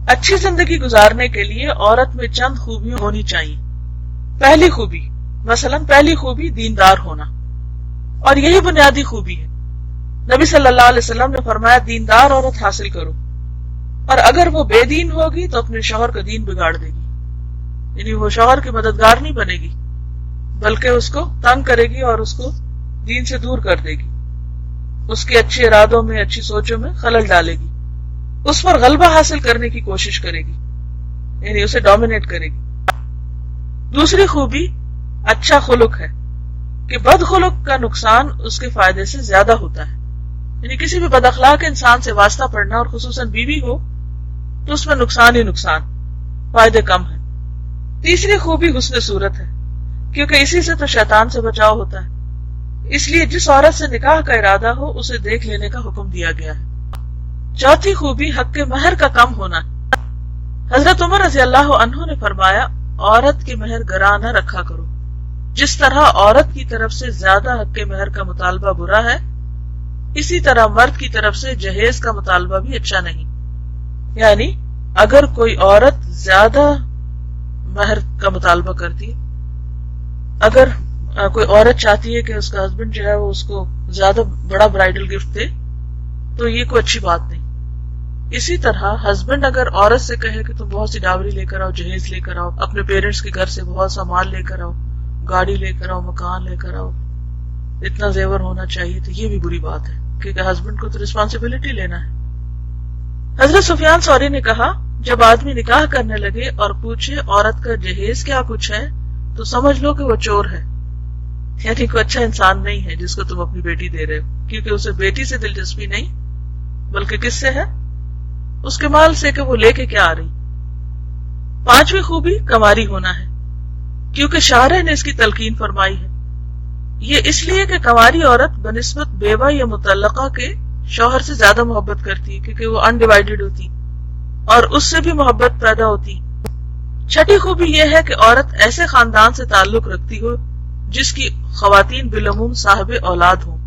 اچھی زندگی گزارنے کے لیے عورت میں چند خوبیاں ہونی چاہیے. پہلی خوبی، پہلی خوبی دیندار ہونا، اور یہی بنیادی خوبی ہے. نبی صلی اللہ علیہ وسلم نے فرمایا دیندار عورت حاصل کرو، اور اگر وہ بے دین ہوگی تو اپنے شوہر کا دین بگاڑ دے گی. یعنی وہ شوہر کی مددگار نہیں بنے گی بلکہ اس کو تنگ کرے گی اور اس کو دین سے دور کر دے گی، اس کے اچھے ارادوں میں، اچھی سوچوں میں خلل ڈالے گی، اس پر غلبہ حاصل کرنے کی کوشش کرے گی، یعنی اسے ڈومینیٹ کرے گی. دوسری خوبی اچھا خلق ہے کہ بد خلق کا نقصان اس کے فائدے سے زیادہ ہوتا ہے. یعنی کسی بھی بد اخلاق انسان سے واسطہ پڑنا، اور خصوصاً بیوی ہو، تو اس میں نقصان ہی نقصان، فائدے کم ہیں. تیسری خوبی حسن صورت ہے، کیونکہ اسی سے تو شیطان سے بچاؤ ہوتا ہے. اس لیے جس عورت سے نکاح کا ارادہ ہو اسے دیکھ لینے کا حکم دیا گیا ہے. چوتھی خوبی حق کے مہر کا کم ہونا ہے. حضرت عمر رضی اللہ عنہ نے فرمایا عورت کے مہر گراں نہ رکھا کرو. جس طرح عورت کی طرف سے زیادہ حق کے مہر کا مطالبہ برا ہے، اسی طرح مرد کی طرف سے جہیز کا مطالبہ بھی اچھا نہیں. یعنی اگر کوئی عورت زیادہ مہر کا مطالبہ کرتی ہے، اگر کوئی عورت چاہتی ہے کہ اس کا ہسبینڈ جو ہے وہ اس کو زیادہ بڑا برائڈل گفٹ دے، تو یہ کوئی اچھی بات نہیں. اسی طرح ہسبینڈ اگر عورت سے کہے کہ تم بہت سی ڈاوری لے کر آؤ، جہیز لے کر آؤ، اپنے پیرنٹس کے گھر سے بہت سا مال لے کر آؤ، گاڑی لے کر آؤ، مکان لے کر آؤ، اتنا زیور ہونا چاہیے، تو یہ بھی بری بات ہے، کیونکہ ہسبینڈ کو تو رسپانسبلٹی لینا ہے. حضرت سفیان ثوری نے کہا جب آدمی نکاح کرنے لگے اور پوچھے عورت کا جہیز کیا کچھ ہے تو سمجھ لو کہ وہ چور ہے. یعنی کوئی اچھا انسان نہیں ہے جس کو تم اپنی بیٹی دے رہے ہو، کیونکہ اسے بیٹی سے دلچسپی نہیں بلکہ کس سے ہے؟ اس کے مال سے کہ وہ لے کے کیا آ رہی. پانچویں خوبی کنواری ہونا ہے، کیونکہ شارع نے اس کی تلقین فرمائی ہے. یہ اس لیے کہ کنواری عورت بنسبت بیوہ یا مطلقہ کے شوہر سے زیادہ محبت کرتی ہے، کیونکہ وہ انڈیوائیڈڈ ہوتی اور اس سے بھی محبت پیدا ہوتی. چھٹی خوبی یہ ہے کہ عورت ایسے خاندان سے تعلق رکھتی ہو جس کی خواتین بالعموم صاحب اولاد ہوں.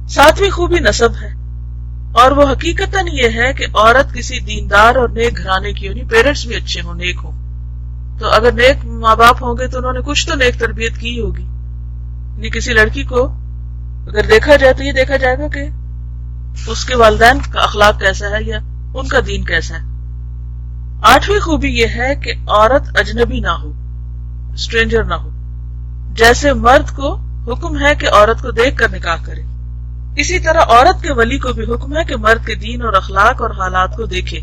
ساتویں خوبی نسب ہے، اور وہ حقیقتاً یہ ہے کہ عورت کسی دیندار اور نیک گھرانے کی ہونی، پیرنٹس بھی اچھے ہوں، نیک ہوں. تو اگر نیک ماں باپ ہوں گے تو انہوں نے کچھ تو نیک تربیت کی ہوگی. یعنی کسی لڑکی کو اگر دیکھا جائے تو یہ دیکھا جائے گا کہ اس کے والدین کا اخلاق کیسا ہے یا ان کا دین کیسا ہے. آٹھویں خوبی یہ ہے کہ عورت اجنبی نہ ہو، اسٹرینجر نہ ہو. جیسے مرد کو حکم ہے کہ عورت کو دیکھ کر نکاح کرے، اسی طرح عورت کے ولی کو بھی حکم ہے کہ مرد کے دین اور اخلاق اور حالات کو دیکھے.